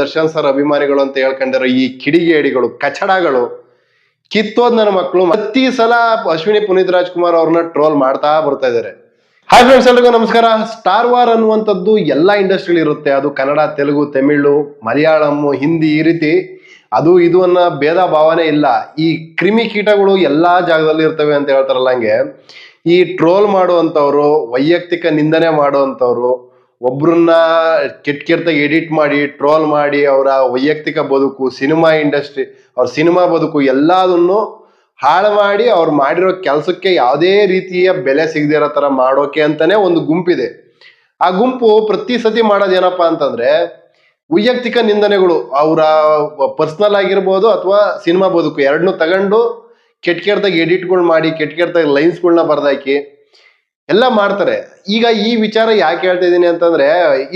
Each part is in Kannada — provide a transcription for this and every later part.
ದರ್ಶನ್ ಸರ್ ಅಭಿಮಾನಿಗಳು ಅಂತ ಹೇಳ್ಕೊಂಡಿರೋ ಈ ಕಿಡಿಗೇಡಿಗಳು ಕಚಡಗಳು ಕಿತ್ತೋದ್ ನನ್ನ ಮಕ್ಕಳು ಪ್ರತಿ ಸಲ ಅಶ್ವಿನಿ ಪುನೀತ್ ರಾಜ್ಕುಮಾರ್ ಅವ್ರನ್ನ ಟ್ರೋಲ್ ಮಾಡ್ತಾ ಬರ್ತಾ ಇದಾರೆ. ಹಾಯ್ ಫ್ರೆಂಡ್ಸ್, ಎಲ್ರಿಗೂ ನಮಸ್ಕಾರ. ಸ್ಟಾರ್ ವಾರ್ ಅನ್ನುವಂಥದ್ದು ಎಲ್ಲಾ ಇಂಡಸ್ಟ್ರಿ ಇರುತ್ತೆ. ಅದು ಕನ್ನಡ, ತೆಲುಗು, ತಮಿಳು, ಮಲಯಾಳಂ, ಹಿಂದಿ, ಈ ರೀತಿ ಅದು ಇದು ಅನ್ನೋ ಭೇದ ಭಾವನೆ ಇಲ್ಲ. ಈ ಕ್ರಿಮಿ ಕೀಟಗಳು ಎಲ್ಲಾ ಜಾಗದಲ್ಲಿ ಇರ್ತವೆ ಅಂತ ಹೇಳ್ತಾರಲ್ಲ, ಹಂಗೆ ಈ ಟ್ರೋಲ್ ಮಾಡುವಂತವ್ರು, ವೈಯಕ್ತಿಕ ನಿಂದನೆ ಮಾಡುವಂತವ್ರು, ಒಬ್ರನ್ನ ಕೆಟ್ಟ ಎಡಿಟ್ ಮಾಡಿ ಟ್ರೋಲ್ ಮಾಡಿ ಅವರ ವೈಯಕ್ತಿಕ ಬದುಕು, ಸಿನಿಮಾ ಇಂಡಸ್ಟ್ರಿ, ಅವ್ರ ಸಿನಿಮಾ ಬದುಕು ಎಲ್ಲದನ್ನು ಹಾಳು ಮಾಡಿ ಅವ್ರು ಮಾಡಿರೋ ಕೆಲಸಕ್ಕೆ ಯಾವುದೇ ರೀತಿಯ ಬೆಲೆ ಸಿಗದೇ ಇರೋ ತರ ಮಾಡೋಕೆ ಅಂತಾನೆ ಒಂದು ಗುಂಪಿದೆ. ಆ ಗುಂಪು ಪ್ರತಿ ಸತಿ ಮಾಡೋದೇನಪ್ಪಾ ಅಂತಂದ್ರೆ ವೈಯಕ್ತಿಕ ನಿಂದನೆಗಳು, ಅವರ ಪರ್ಸನಲ್ ಆಗಿರ್ಬೋದು ಅಥವಾ ಸಿನಿಮಾ ಬದುಕು ಎರಡನ್ನೂ ತಗೊಂಡು ಕೆಟ್ಟ ಎಡಿಟ್ಗಳು ಮಾಡಿ ಕೆಟ್ಟ ಲೈನ್ಸ್ಗಳನ್ನ ಬರ್ದಾಕಿ ಎಲ್ಲ ಮಾಡ್ತಾರೆ. ಈಗ ಈ ವಿಚಾರ ಯಾಕೆ ಹೇಳ್ತಾ ಇದ್ದೀನಿ ಅಂತಂದ್ರೆ,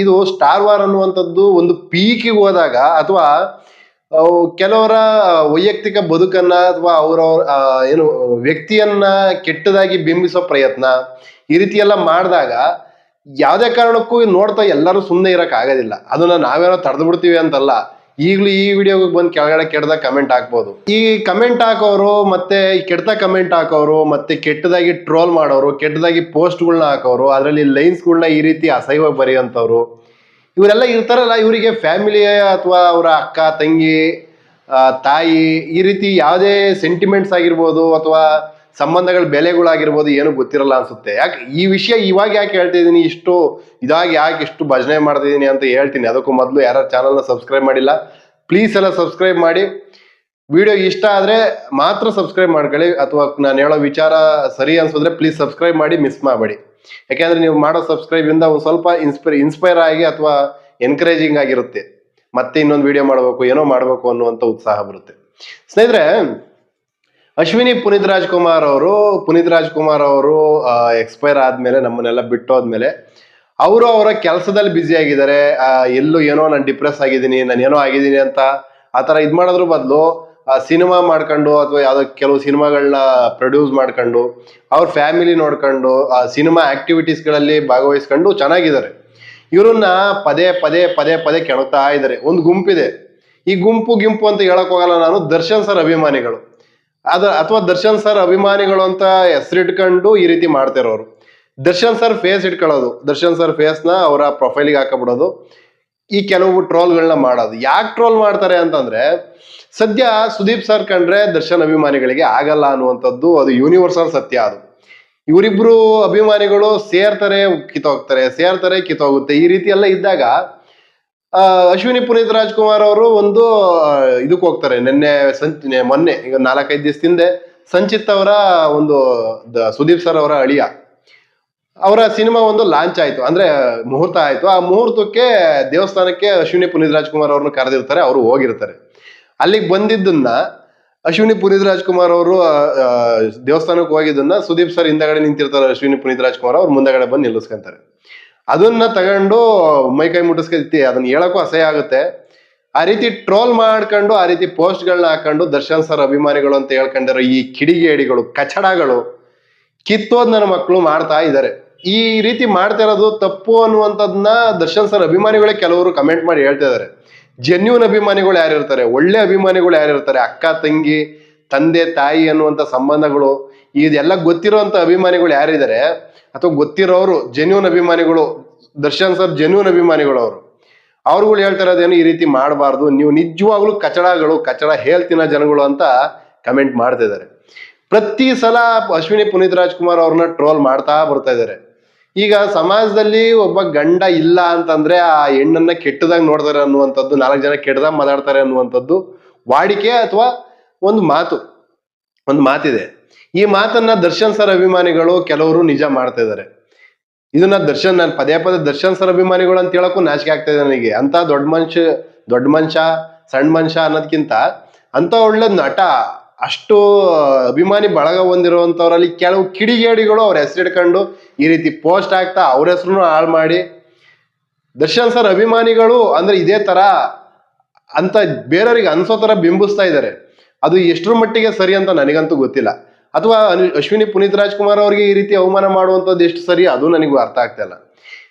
ಇದು ಸ್ಟಾರ್ ವಾರ್ ಅನ್ನುವಂಥದ್ದು ಒಂದು ಪೀಕಿಗೆ ಹೋದಾಗ ಅಥವಾ ಕೆಲವರ ವೈಯಕ್ತಿಕ ಬದುಕನ್ನ ಅಥವಾ ಅವರ ಏನು ವ್ಯಕ್ತಿಯನ್ನ ಕೆಟ್ಟದಾಗಿ ಬಿಂಬಿಸೋ ಪ್ರಯತ್ನ ಈ ರೀತಿ ಎಲ್ಲ ಮಾಡಿದಾಗ ಯಾವುದೇ ಕಾರಣಕ್ಕೂ ನೋಡ್ತಾ ಎಲ್ಲರೂ ಸುಮ್ಮನೆ ಇರಕ್ ಆಗೋದಿಲ್ಲ. ಅದನ್ನ ನಾವೇನೋ ತಡೆದು ಬಿಡ್ತೀವಿ ಅಂತಲ್ಲ. ಈಗಲೂ ಈ ವಿಡಿಯೋಗೆ ಬಂದು ಕೆಳಗಡೆ ಕೆಟ್ಟದಾಗ ಕಮೆಂಟ್ ಹಾಕ್ಬೋದು. ಈ ಕಮೆಂಟ್ ಹಾಕೋರು ಮತ್ತೆ ಕೆಟ್ಟದ ಕಮೆಂಟ್ ಹಾಕೋರು ಮತ್ತೆ ಕೆಟ್ಟದಾಗಿ ಟ್ರೋಲ್ ಮಾಡೋರು, ಕೆಟ್ಟದಾಗಿ ಪೋಸ್ಟ್ಗಳನ್ನ ಹಾಕೋರು, ಅದರಲ್ಲಿ ಲೈನ್ಸ್ಗಳನ್ನ ಈ ರೀತಿ ಅಸಹ್ಯವಾಗಿ ಬರೆಯುವಂಥವ್ರು ಇವರೆಲ್ಲ ಇರ್ತಾರಲ್ಲ, ಇವರಿಗೆ ಫ್ಯಾಮಿಲಿ ಅಥವಾ ಅವರ ಅಕ್ಕ ತಂಗಿ ತಾಯಿ ಈ ರೀತಿ ಯಾವುದೇ ಸೆಂಟಿಮೆಂಟ್ಸ್ ಆಗಿರ್ಬೋದು ಅಥವಾ ಸಂಬಂಧಗಳ ಬೆಲೆಗಳಾಗಿರ್ಬೋದು ಏನು ಗೊತ್ತಿರಲ್ಲ ಅನ್ಸುತ್ತೆ. ಯಾಕೆ ಈ ವಿಷಯ ಇವಾಗ ಯಾಕೆ ಹೇಳ್ತಾ ಇದ್ದೀನಿ, ಇಷ್ಟು ಇದಾಗಿ ಯಾಕೆ ಇಷ್ಟು ಭಜನೆ ಮಾಡ್ತಿದ್ದೀನಿ ಅಂತ ಹೇಳ್ತೀನಿ. ಅದಕ್ಕೂ ಮೊದಲು ಯಾರು ಚಾನಲ್ನ ಸಬ್ಸ್ಕ್ರೈಬ್ ಮಾಡಿಲ್ಲ, ಪ್ಲೀಸ್ ಎಲ್ಲ ಸಬ್ಸ್ಕ್ರೈಬ್ ಮಾಡಿ. ವಿಡಿಯೋ ಇಷ್ಟ ಆದರೆ ಮಾತ್ರ ಸಬ್ಸ್ಕ್ರೈಬ್ ಮಾಡ್ಕೊಳ್ಳಿ, ಅಥವಾ ನಾನು ಹೇಳೋ ವಿಚಾರ ಸರಿ ಅನ್ಸಿದ್ರೆ ಪ್ಲೀಸ್ ಸಬ್ಸ್ಕ್ರೈಬ್ ಮಾಡಿ, ಮಿಸ್ ಮಾಡಬೇಡಿ. ಯಾಕೆಂದ್ರೆ ನೀವು ಮಾಡೋ ಸಬ್ಸ್ಕ್ರೈಬ್ ಇಂದ ಒಂದು ಸ್ವಲ್ಪ ಇನ್ಸ್ಪೈರ್ ಆಗಿ ಅಥವಾ ಎನ್ಕರೇಜಿಂಗ್ ಆಗಿರುತ್ತೆ, ಮತ್ತೆ ಇನ್ನೊಂದು ವಿಡಿಯೋ ಮಾಡಬೇಕು, ಏನೋ ಮಾಡಬೇಕು ಅನ್ನುವಂಥ ಉತ್ಸಾಹ ಬರುತ್ತೆ. ಸ್ನೇಹಿತರೆ, ಅಶ್ವಿನಿ ಪುನೀತ್ ರಾಜ್ಕುಮಾರ್ ಅವರು ಎಕ್ಸ್ಪೈರ್ ಆದ್ಮೇಲೆ, ನಮ್ಮನ್ನೆಲ್ಲ ಬಿಟ್ಟೋದ್ಮೇಲೆ ಅವರು ಅವರ ಕೆಲಸದಲ್ಲಿ ಬ್ಯುಸಿ ಆಗಿದ್ದಾರೆ. ಎಲ್ಲೂ ಏನೋ ನಾನು ಡಿಪ್ರೆಸ್ ಆಗಿದ್ದೀನಿ, ನಾನು ಏನೋ ಆಗಿದ್ದೀನಿ ಅಂತ ಆ ಥರ ಇದು ಮಾಡೋದ್ರ ಬದಲು ಸಿನಿಮಾ ಮಾಡ್ಕೊಂಡು ಅಥವಾ ಯಾವುದೋ ಕೆಲವು ಸಿನಿಮಾಗಳನ್ನ ಪ್ರೊಡ್ಯೂಸ್ ಮಾಡ್ಕೊಂಡು ಅವ್ರ ಫ್ಯಾಮಿಲಿ ನೋಡ್ಕೊಂಡು ಸಿನಿಮಾ ಆಕ್ಟಿವಿಟೀಸ್ಗಳಲ್ಲಿ ಭಾಗವಹಿಸ್ಕೊಂಡು ಚೆನ್ನಾಗಿದ್ದಾರೆ. ಇವರನ್ನ ಪದೇ ಪದೇ ಪದೇ ಪದೇ ಕೆಣಕ್ತಾ ಇದ್ದಾರೆ. ಒಂದು ಗುಂಪಿದೆ, ಈ ಗುಂಪು ಅಂತ ಹೇಳಕ್ ಹೋಗಲ್ಲ ನಾನು, ದರ್ಶನ್ ಸರ್ ಅಭಿಮಾನಿಗಳು ಅಥವಾ ದರ್ಶನ್ ಸರ್ ಅಭಿಮಾನಿಗಳು ಅಂತ ಹೆಸರಿಟ್ಕೊಂಡು ಈ ರೀತಿ ಮಾಡ್ತಿರೋರು. ದರ್ಶನ್ ಸರ್ ಫೇಸ್ ಇಟ್ಕೊಳ್ಳೋದು, ದರ್ಶನ್ ಸರ್ ಫೇಸ್ನ ಅವರ ಪ್ರೊಫೈಲಿಗೆ ಹಾಕಬಿಡೋದು, ಈ ಕೆಲವು ಟ್ರೋಲ್ಗಳನ್ನ ಮಾಡೋದು. ಯಾಕೆ ಟ್ರೋಲ್ ಮಾಡ್ತಾರೆ ಅಂತಂದ್ರೆ, ಸದ್ಯ ಸುದೀಪ್ ಸರ್ ಕಂಡ್ರೆ ದರ್ಶನ್ ಅಭಿಮಾನಿಗಳಿಗೆ ಆಗಲ್ಲ ಅನ್ನುವಂಥದ್ದು ಅದು ಯೂನಿವರ್ಸಲ್ ಸತ್ಯ. ಅದು ಇವರಿಬ್ರು ಅಭಿಮಾನಿಗಳು ಸೇರ್ತಾರೆ ಕಿತ್ತೋಗುತ್ತೆ. ಈ ರೀತಿ ಎಲ್ಲ ಇದ್ದಾಗ ಅಶ್ವಿನಿ ಪುನೀತ್ ರಾಜ್ಕುಮಾರ್ ಅವರು ಒಂದು ಇದಕ್ಕೆ ಹೋಗ್ತಾರೆ. ಮೊನ್ನೆ ಈಗ 4-5 ದಿವಸದಿಂದ ಸಂಚಿತ್ ಅವರ ಒಂದು ಸುದೀಪ್ ಸರ್ ಅವರ ಅಳಿಯ ಅವರ ಸಿನಿಮಾ ಒಂದು ಲಾಂಚ್ ಆಯ್ತು, ಅಂದ್ರೆ ಮುಹೂರ್ತ ಆಯ್ತು. ಆ ಮುಹೂರ್ತಕ್ಕೆ ದೇವಸ್ಥಾನಕ್ಕೆ ಅಶ್ವಿನಿ ಪುನೀತ್ ರಾಜ್ಕುಮಾರ್ ಅವ್ರನ್ನ ಕರೆದಿರ್ತಾರೆ, ಅವರು ಹೋಗಿರ್ತಾರೆ. ಅಲ್ಲಿಗೆ ಬಂದಿದ್ದನ್ನ ಅಶ್ವಿನಿ ಪುನೀತ್ ರಾಜ್ಕುಮಾರ್ ಅವರು ದೇವಸ್ಥಾನಕ್ಕೆ ಹೋಗಿದ್ದನ್ನ ಸುದೀಪ್ ಸರ್ ಹಿಂದಗಡೆ ನಿಂತಿರ್ತಾರೆ, ಅಶ್ವಿನಿ ಪುನೀತ್ ರಾಜ್ಕುಮಾರ್ ಅವ್ರು ಮುಂದಗಡೆ ಬಂದು ನಿಲ್ಲಿಸ್ಕೊಂತಾರೆ. ಅದನ್ನ ತಗೊಂಡು ಮೈಕೈ ಮುಟ್ಟಿಸ್ಕೈತಿ, ಅದನ್ನ ಹೇಳಕ್ಕೂ ಅಸಹ್ಯ ಆಗುತ್ತೆ. ಆ ರೀತಿ ಟ್ರೋಲ್ ಮಾಡ್ಕೊಂಡು ಆ ರೀತಿ ಪೋಸ್ಟ್ಗಳನ್ನ ಹಾಕೊಂಡು ದರ್ಶನ್ ಸರ್ ಅಭಿಮಾನಿಗಳು ಅಂತ ಹೇಳ್ಕೊಂಡಿರೋ ಈ ಕಿಡಿಗೇಡಿಗಳು ಕಚಡಗಳು ಕಿತ್ತೋದ್ ನನ್ನ ಮಕ್ಕಳು ಮಾಡ್ತಾ ಇದ್ದಾರೆ. ಈ ರೀತಿ ಮಾಡ್ತಾ ಇರೋದು ತಪ್ಪು ಅನ್ನುವಂಥದ್ದನ್ನ ದರ್ಶನ್ ಸರ್ ಅಭಿಮಾನಿಗಳೇ ಕೆಲವರು ಕಮೆಂಟ್ ಮಾಡಿ ಹೇಳ್ತಾ ಇದಾರೆ. ಜೆನ್ಯೂನ್ ಅಭಿಮಾನಿಗಳು ಯಾರಿರ್ತಾರೆ, ಒಳ್ಳೆ ಅಭಿಮಾನಿಗಳು ಯಾರಿರ್ತಾರೆ, ಅಕ್ಕ ತಂಗಿ ತಂದೆ ತಾಯಿ ಅನ್ನುವಂಥ ಸಂಬಂಧಗಳು ಇದೆಲ್ಲ ಗೊತ್ತಿರೋಂಥ ಅಭಿಮಾನಿಗಳು ಯಾರಿದ್ದಾರೆ ಅಥವಾ ಗೊತ್ತಿರೋರು ಜೆನ್ಯೂನ್ ಅಭಿಮಾನಿಗಳು, ದರ್ಶನ್ ಸರ್ ಜೆನ್ಯೂನ್ ಅಭಿಮಾನಿಗಳು ಅವ್ರುಗಳು ಹೇಳ್ತಾ ಇರೋದೇನು ಈ ರೀತಿ ಮಾಡಬಾರ್ದು, ನೀವು ನಿಜವಾಗ್ಲೂ ಕಚಡ ಹೇಳ್ತಿನ ಜನಗಳು ಅಂತ ಕಮೆಂಟ್ ಮಾಡ್ತಾ ಇದ್ದಾರೆ. ಪ್ರತಿ ಸಲ ಅಶ್ವಿನಿ ಪುನೀತ್ ರಾಜ್ಕುಮಾರ್ ಅವ್ರನ್ನ ಟ್ರೋಲ್ ಮಾಡ್ತಾ ಬರ್ತಾ ಇದ್ದಾರೆ. ಈಗ ಸಮಾಜದಲ್ಲಿ ಒಬ್ಬ ಗಂಡ ಇಲ್ಲ ಅಂತಂದ್ರೆ ಆ ಹೆಣ್ಣನ್ನ ಕೆಟ್ಟದಾಗ ನೋಡ್ತಾರೆ ಅನ್ನುವಂಥದ್ದು, 4 ಜನ ಕೆಟ್ಟದಾಗ ಮಾತಾಡ್ತಾರೆ ಅನ್ನುವಂಥದ್ದು ವಾಡಿಕೆ ಅಥವಾ ಒಂದು ಮಾತಿದೆ. ಈ ಮಾತನ್ನ ದರ್ಶನ್ ಸರ್ ಅಭಿಮಾನಿಗಳು ಕೆಲವರು ನಿಜ ಮಾಡ್ತಾ ಇದ್ದಾರೆ. ಇದನ್ನ ನಾನು ಪದೇ ಪದೇ ದರ್ಶನ್ ಸರ್ ಅಭಿಮಾನಿಗಳು ಅಂತ ಹೇಳಕ್ಕೂ ನಾಚಿಕೆ ಆಗ್ತಾ ಇದೆ ನನಗೆ. ಅಂತ ದೊಡ್ಡ ಮನುಷ್ಯ ಸಣ್ಣ ಮನುಷ್ಯ ಅನ್ನೋದಕ್ಕಿಂತ ಅಂತ ಒಳ್ಳೆ ನಟ, ಅಷ್ಟು ಅಭಿಮಾನಿ ಬಳಗ ಹೊಂದಿರುವಂತವ್ರಲ್ಲಿ ಕೆಲವು ಕಿಡಿಗೇಡಿಗಳು ಅವ್ರ ಹೆಸರಿಡ್ಕೊಂಡು ಈ ರೀತಿ ಪೋಸ್ಟ್ ಆಗ್ತಾ ಅವ್ರ ಹೆಸರು ಹಾಳು ಮಾಡಿ, ದರ್ಶನ್ ಸರ್ ಅಭಿಮಾನಿಗಳು ಅಂದ್ರೆ ಇದೇ ತರ ಅಂತ ಬೇರೆಯವ್ರಿಗೆ ಅನ್ಸೋ ತರ ಬಿಂಬಿಸ್ತಾ ಇದ್ದಾರೆ. ಅದು ಎಷ್ಟರ ಮಟ್ಟಿಗೆ ಸರಿ ಅಂತ ನನಗಂತೂ ಗೊತ್ತಿಲ್ಲ. ಅಥವಾ ಅಶ್ವಿನಿ ಪುನೀತ್ ರಾಜ್ಕುಮಾರ್ ಅವರಿಗೆ ಈ ರೀತಿ ಅವಮಾನ ಮಾಡುವಂಥದ್ದು ಎಷ್ಟು ಸರಿ ಅದು ನನಗೂ ಅರ್ಥ ಆಗ್ತಾ ಇಲ್ಲ.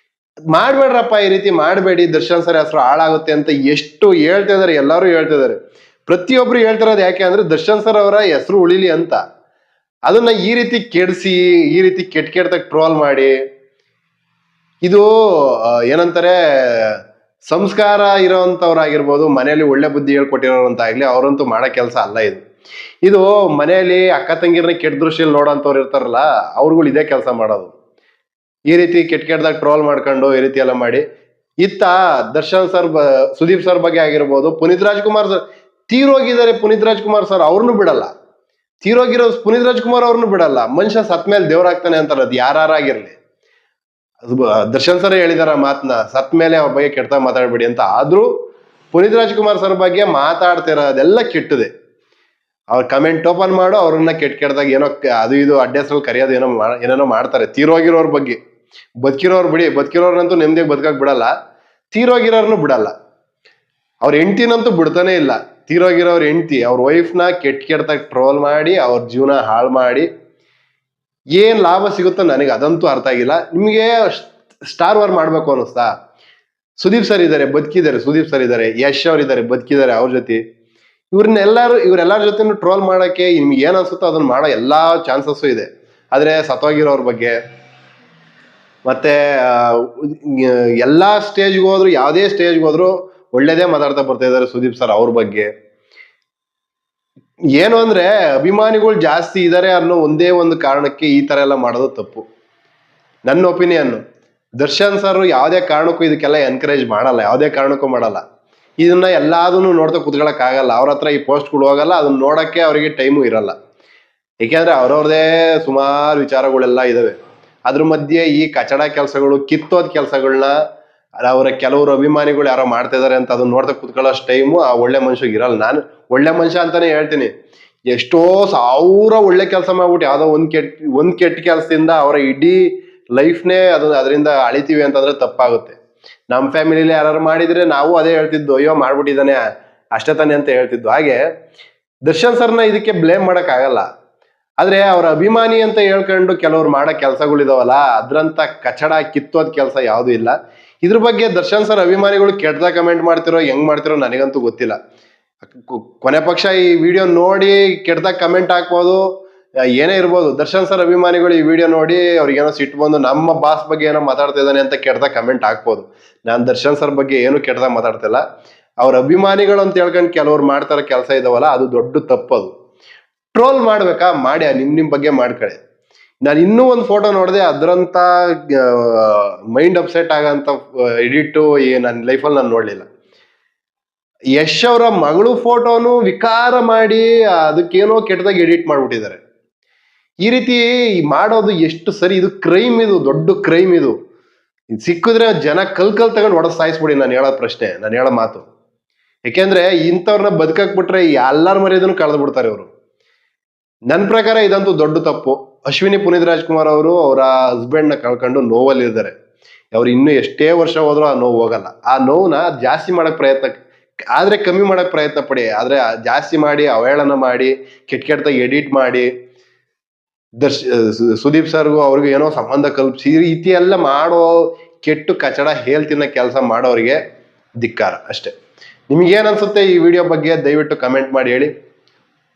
ಮಾಡ್ಬೇಡ್ರಪ್ಪ, ಈ ರೀತಿ ಮಾಡಬೇಡಿ, ದರ್ಶನ್ ಸರ್ ಹೆಸರು ಹಾಳಾಗುತ್ತೆ ಅಂತ ಎಷ್ಟು ಹೇಳ್ತಾ ಇದಾರೆ, ಎಲ್ಲರೂ ಹೇಳ್ತಾ ಇದಾರೆ. ಪ್ರತಿಯೊಬ್ರು ಹೇಳ್ತಿರೋದು ಯಾಕೆ ಅಂದ್ರೆ ದರ್ಶನ್ ಸರ್ ಅವರ ಹೆಸರು ಉಳಿಲಿ ಅಂತ. ಅದನ್ನ ಈ ರೀತಿ ಕೆಡಿಸಿ, ಈ ರೀತಿ ಕೆಟ್ಟ ಟ್ರೋಲ್ ಮಾಡಿ, ಇದು ಏನಂತಾರೆ, ಸಂಸ್ಕಾರ ಇರೋವಂಥವ್ರಾಗಿರ್ಬೋದು, ಮನೆಯಲ್ಲಿ ಒಳ್ಳೆ ಬುದ್ಧಿ ಹೇಳ್ಕೊಟ್ಟಿರೋರಂತಾಗ್ಲಿ, ಅವರಂತೂ ಮಾಡೋ ಕೆಲಸ ಅಲ್ಲ ಇದು. ಇದು ಮನೆಯಲ್ಲಿ ಅಕ್ಕ ತಂಗಿರನ್ನ ಕೆಟ್ಟ ದೃಷ್ಟಿಯಲ್ಲಿ ನೋಡೋಂಥವ್ರು ಇರ್ತಾರಲ್ಲ, ಅವ್ರುಗಳು ಇದೇ ಕೆಲಸ ಮಾಡೋದು. ಈ ರೀತಿ ಕೆಟ್ಟದಾಗ ಟ್ರೋಲ್ ಮಾಡ್ಕೊಂಡು ಈ ರೀತಿ ಎಲ್ಲ ಮಾಡಿ. ಇತ್ತ ದರ್ಶನ್ ಸರ್, ಸುದೀಪ್ ಸರ್ ಬಗ್ಗೆ ಆಗಿರ್ಬೋದು, ಪುನೀತ್ ರಾಜ್ಕುಮಾರ್ ಸರ್ ತೀರೋಗಿದ್ದಾರೆ. ಪುನೀತ್ ರಾಜ್ಕುಮಾರ್ ಸರ್ ಅವ್ರನ್ನು ಬಿಡಲ್ಲ, ತೀರೋಗಿರೋ ಪುನೀತ್ ರಾಜ್ಕುಮಾರ್ ಅವ್ರನ್ನು ಬಿಡಲ್ಲ. ಮನುಷ್ಯ ಸತ್ ಮೇಲೆ ದೇವ್ರಾಗ್ತಾನೆ ಅಂತಾರ, ಅದು ಯಾರಾಗಿರ್ಲಿ. ದರ್ಶನ್ ಸರ್ ಹೇಳಿದಾರ ಮಾತನ್ನ, ಸತ್ ಮೇಲೆ ಅವ್ರ ಬಗ್ಗೆ ಕೆಟ್ಟ ಮಾತಾಡ್ಬೇಡಿ ಅಂತ. ಆದ್ರೂ ಪುನೀತ್ ರಾಜ್ಕುಮಾರ್ ಸರ್ ಬಗ್ಗೆ ಮಾತಾಡ್ತಿರೋದೆಲ್ಲ ಕೆಟ್ಟದೆ. ಅವ್ರ ಕಮೆಂಟ್ ಓಪನ್ ಮಾಡು, ಅವ್ರನ್ನ ಕೆಟ್ಟದಾಗ ಏನೋ ಅದು ಇದು ಅಡ್ಡೆಸ್ರಲ್ಲಿ ಕರೆಯೋದು, ಏನೇನೋ ಮಾಡ್ತಾರೆ. ತೀರೋಗಿರೋರ್ ಬಗ್ಗೆ, ಬದುಕಿರೋರು ಬಿಡಿ, ಬದುಕಿರೋರ್ನಂತೂ ನೆಮ್ಮದಿಯಾಗಿ ಬದುಕಕ್ ಬಿಡಲ್ಲ, ತೀರೋಗಿರೋರ್ನು ಬಿಡಲ್ಲ. ಅವ್ರ ಹೆಂಡ್ತಿನಂತೂ ಬಿಡ್ತಾನೆ ಇಲ್ಲ. ತೀರೋಗಿರೋರ್ ಹೆಂಡ್ತಿ, ಅವ್ರ ವೈಫ್ನ ಕೆಟ್ಟದಾಗ ಟ್ರೋಲ್ ಮಾಡಿ, ಅವ್ರ ಜೀವನ ಹಾಳು ಮಾಡಿ ಏನ್ ಲಾಭ ಸಿಗುತ್ತೋ ನನಗೆ ಅದಂತೂ ಅರ್ಥ ಆಗಿಲ್ಲ. ನಿಮ್ಗೆ ಸ್ಟಾರ್ ವಾರ್ ಮಾಡ್ಬೇಕು ಅನ್ನಿಸ್ತಾ? ಸುದೀಪ್ ಸರ್ ಇದ್ದಾರೆ, ಬದುಕಿದ್ದಾರೆ. ಸುದೀಪ್ ಸರ್ ಇದ್ದಾರೆ, ಯಶ್ ಅವ್ರು ಇದ್ದಾರೆ, ಬದುಕಿದ್ದಾರೆ. ಅವ್ರ ಜೊತೆ ಇವರೆಲ್ಲರ ಜೊತೆ ಟ್ರೋಲ್ ಮಾಡಕ್ಕೆ ನಿಮ್ಗೆ ಏನ್ ಅನ್ಸುತ್ತೋ ಅದನ್ನ ಮಾಡೋ ಎಲ್ಲಾ ಚಾನ್ಸಸ್ಸು ಇದೆ. ಆದ್ರೆ ಸತ್ತೋಗಿರೋರ್ ಬಗ್ಗೆ ಮತ್ತೆ ಎಲ್ಲಾ ಸ್ಟೇಜ್ಗೆ ಹೋದ್ರು, ಯಾವುದೇ ಸ್ಟೇಜ್ಗೆ ಹೋದ್ರು ಒಳ್ಳೇದೇ ಮಾತಾಡ್ತಾ ಬರ್ತಾ ಇದಾರೆ ಸುದೀಪ್ ಸರ್ ಅವ್ರ ಬಗ್ಗೆ. ಏನು ಅಂದ್ರೆ ಅಭಿಮಾನಿಗಳು ಜಾಸ್ತಿ ಇದಾರೆ ಅನ್ನೋ ಒಂದೇ ಒಂದು ಕಾರಣಕ್ಕೆ ಈ ತರ ಎಲ್ಲ ಮಾಡೋದು ತಪ್ಪು. ನನ್ನ ಒಪಿನಿಯನ್, ದರ್ಶನ್ ಸರ್ ಯಾವುದೇ ಕಾರಣಕ್ಕೂ ಇದಕ್ಕೆಲ್ಲ ಎನ್ಕರೇಜ್ ಮಾಡಲ್ಲ, ಯಾವುದೇ ಕಾರಣಕ್ಕೂ ಮಾಡಲ್ಲ. ಇದನ್ನ ಎಲ್ಲಾದನ್ನು ನೋಡ್ತಾ ಕುತ್ಕೊಳಕ್ ಆಗಲ್ಲ. ಅವ್ರ ಹತ್ರ ಈ ಪೋಸ್ಟ್ಗಳು ಹೋಗಲ್ಲ, ಅದನ್ನ ನೋಡಕ್ಕೆ ಅವರಿಗೆ ಟೈಮು ಇರಲ್ಲ. ಏಕೆಂದ್ರೆ ಅವ್ರವ್ರದೇ ಸುಮಾರು ವಿಚಾರಗಳೆಲ್ಲ ಇದಾವೆ. ಅದ್ರ ಮಧ್ಯೆ ಈ ಕಚಡ ಕೆಲಸಗಳು, ಕಿತ್ತೋದ್ ಕೆಲಸಗಳನ್ನ ಅವರ ಕೆಲವರು ಅಭಿಮಾನಿಗಳು ಯಾರೋ ಮಾಡ್ತಾ ಇದಾರೆ ಅಂತ ಅದನ್ನ ನೋಡ್ತಾ ಕುತ್ಕೊಳ್ಳೋಷ್ಟು ಟೈಮು ಆ ಒಳ್ಳೆ ಮನುಷ್ಯಗೆ ಇರಲ್ಲ. ನಾನು ಒಳ್ಳೆ ಮನುಷ್ಯ ಅಂತಾನೆ ಹೇಳ್ತೀನಿ. ಎಷ್ಟೋ ಸಾವಿರ ಒಳ್ಳೆ ಕೆಲಸ ಮಾಡ್ಬಿಟ್ಟು ಯಾವ್ದೋ ಒಂದ್ ಕೆಟ್ಟ ಕೆಲಸದಿಂದ ಅವರ ಇಡೀ ಲೈಫ್ನೇ ಅದರಿಂದ ಅಳಿತೀವಿ ಅಂತಂದ್ರೆ ತಪ್ಪಾಗುತ್ತೆ. ನಮ್ಮ ಫ್ಯಾಮಿಲಿಲಿ ಯಾರು ಮಾಡಿದ್ರೆ ನಾವು ಅದೇ ಹೇಳ್ತಿದ್ದು, ಅಯ್ಯೋ ಮಾಡ್ಬಿಟ್ಟಿದ್ದಾನೆ ಅಷ್ಟೇ ತಾನೆ ಅಂತ ಹೇಳ್ತಿದ್ದು. ಹಾಗೆ ದರ್ಶನ್ ಸರ್ನ ಇದಕ್ಕೆ ಬ್ಲೇಮ್ ಮಾಡಕ್ ಆಗಲ್ಲ. ಆದ್ರೆ ಅವ್ರ ಅಭಿಮಾನಿ ಅಂತ ಹೇಳ್ಕೊಂಡು ಕೆಲವ್ರು ಮಾಡೋ ಕೆಲಸಗಳಿದಾವಲ್ಲ, ಅದ್ರಂತ ಕಚಡ ಕಿತ್ತೋದ್ ಕೆಲಸ ಯಾವ್ದು ಇಲ್ಲ. ಇದ್ರ ಬಗ್ಗೆ ದರ್ಶನ್ ಸರ್ ಅಭಿಮಾನಿಗಳು ಕೆಟ್ಟದಾಗ ಕಮೆಂಟ್ ಮಾಡ್ತಿರೋ, ಹೆಂಗ್ ಮಾಡ್ತಿರೋ ನನಗಂತೂ ಗೊತ್ತಿಲ್ಲ. ಕೊನೆ ಪಕ್ಷ ಈ ವಿಡಿಯೋ ನೋಡಿ ಕೆಟ್ಟದಾಗ ಕಮೆಂಟ್ ಹಾಕ್ಬೋದು, ಏನೇ ಇರ್ಬೋದು. ದರ್ಶನ್ ಸರ್ ಅಭಿಮಾನಿಗಳು ಈ ವಿಡಿಯೋ ನೋಡಿ ಅವ್ರಿಗೇನೋ ಸಿಟ್ಟು ಬಂದು ನಮ್ಮ ಬಾಸ್ ಬಗ್ಗೆ ಏನೋ ಮಾತಾಡ್ತಾ ಇದ್ದಾನೆ ಅಂತ ಕೆಟ್ಟದಾಗ ಕಮೆಂಟ್ ಹಾಕ್ಬೋದು. ನಾನು ದರ್ಶನ್ ಸರ್ ಬಗ್ಗೆ ಏನು ಕೆಟ್ಟದಾಗ ಮಾತಾಡ್ತಿಲ್ಲ. ಅವ್ರ ಅಭಿಮಾನಿಗಳು ಅಂತ ಹೇಳ್ಕೊಂಡು ಕೆಲವ್ರು ಮಾಡ್ತಾರ ಕೆಲಸ ಇದಾವಲ್ಲ, ಅದು ದೊಡ್ಡ ತಪ್ಪದು. ಟ್ರೋಲ್ ಮಾಡ್ಬೇಕಾ ಮಾಡಿ, ನಿಮ್ ಬಗ್ಗೆ ಮಾಡ್ಕೊಳ್ಳಿ. ನಾನು ಇನ್ನೂ ಒಂದು ಫೋಟೋ ನೋಡಿದೆ, ಅದರಂತ ಮೈಂಡ್ ಅಪ್ಸೆಟ್ ಆಗಂತ ಎಡಿಟು ನನ್ನ ಲೈಫಲ್ಲಿ ನಾನು ನೋಡ್ಲಿಲ್ಲ. ಯಶ್ ಅವರ ಮಗಳು ಫೋಟೋನು ವಿಕಾರ ಮಾಡಿ ಅದಕ್ಕೇನೋ ಕೆಟ್ಟದಾಗ ಎಡಿಟ್ ಮಾಡ್ಬಿಟ್ಟಿದ್ದಾರೆ. ಈ ರೀತಿ ಮಾಡೋದು ಎಷ್ಟು ಸರಿ? ಇದು ಕ್ರೈಮ್, ಇದು ದೊಡ್ಡ ಕ್ರೈಮ್. ಇದು ಸಿಕ್ಕಿದ್ರೆ ಜನ ಕಲ್ ತಗೊಂಡು ಹೊಡೆದು ಸಾಯಿಸ್ಬಿಡಿ. ನಾನು ಹೇಳೋ ಮಾತು. ಯಾಕೆಂದ್ರೆ ಇಂಥವ್ರನ್ನ ಬದುಕಕ್ ಬಿಟ್ರೆ ಎಲ್ಲಾರ ಮರ್ಯಾದನ್ನು ಕಳೆದು ಬಿಡ್ತಾರೆ ಇವರು. ನನ್ನ ಪ್ರಕಾರ ಇದಂತೂ ದೊಡ್ಡ ತಪ್ಪು. ಅಶ್ವಿನಿ ಪುನೀತ್ ರಾಜ್ಕುಮಾರ್ ಅವರು ಅವರ ಹಸ್ಬೆಂಡ್ ನ ಕಳ್ಕೊಂಡು ನೋವಲ್ಲಿ ಇದ್ದಾರೆ. ಅವ್ರು ಇನ್ನೂ ಎಷ್ಟೇ ವರ್ಷ ಹೋದ್ರೂ ಆ ನೋವು ಹೋಗಲ್ಲ. ಆ ನೋವನ್ನ ಜಾಸ್ತಿ ಮಾಡಕ್ ಪ್ರಯತ್ನ, ಆದ್ರೆ ಕಮ್ಮಿ ಮಾಡಕ್ ಪ್ರಯತ್ನ ಪಡಿ. ಆದ್ರೆ ಜಾಸ್ತಿ ಮಾಡಿ, ಅವಹೇಳನ ಮಾಡಿ, ಕೆಟ್ಟದಾಗ ಎಡಿಟ್ ಮಾಡಿ, ಸುದೀಪ್ ಸರ್ಗೂ ಅವ್ರಿಗೂ ಏನೋ ಸಂಬಂಧ ಕಲ್ಪಿಸಿ ಈ ರೀತಿ ಎಲ್ಲ ಮಾಡೋ ಕೆಟ್ಟು ಕಚಡ ಹೇಳ್ತಿನ್ನ ಕೆಲಸ ಮಾಡೋರಿಗೆ ಧಿಕ್ಕಾರ ಅಷ್ಟೇ. ನಿಮ್ಗೇನ್ ಅನ್ಸುತ್ತೆ ಈ ವಿಡಿಯೋ ಬಗ್ಗೆ? ದಯವಿಟ್ಟು ಕಮೆಂಟ್ ಮಾಡಿ ಹೇಳಿ.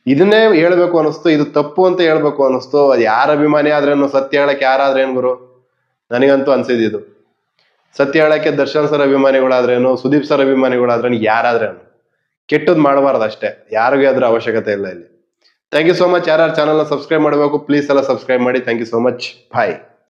ಇದನ್ನೇ ಹೇಳ್ಬೇಕು ಅನಿಸ್ತು, ಇದು ತಪ್ಪು ಅಂತ ಹೇಳ್ಬೇಕು ಅನಿಸ್ತು. ಅದು ಯಾರ ಅಭಿಮಾನಿ ಆದ್ರೇನು, ಸತ್ಯ ಹೇಳಕ್ಕೆ ಯಾರಾದ್ರೇನು ಗುರು? ನನಗಂತೂ ಅನ್ಸಿದ್ದು ಸತ್ಯ ಹೇಳಕ್ಕೆ ದರ್ಶನ್ ಸರ್ ಅಭಿಮಾನಿಗಳಾದ್ರೇನು, ಸುದೀಪ್ ಸರ್ ಅಭಿಮಾನಿಗಳಾದ್ರೇನು, ಯಾರಾದ್ರೇನು ಕೆಟ್ಟದ್ ಮಾಡಬಾರ್ದು ಅಷ್ಟೇ. ಯಾರಿಗೂ ಅದ್ರ ಅವಶ್ಯಕತೆ ಇಲ್ಲ ಇಲ್ಲಿ. Thank you so much. ಯಾರು ಚಾನಲ್ನ ಸಬ್ಸ್ಕ್ರೈಬ್ ಮಾಡಬೇಕು ಪ್ಲೀಸ್ ಎಲ್ಲ ಸಬ್ಸ್ಕ್ರೈಬ್ ಮಾಡಿ. Thank you so much. Bye.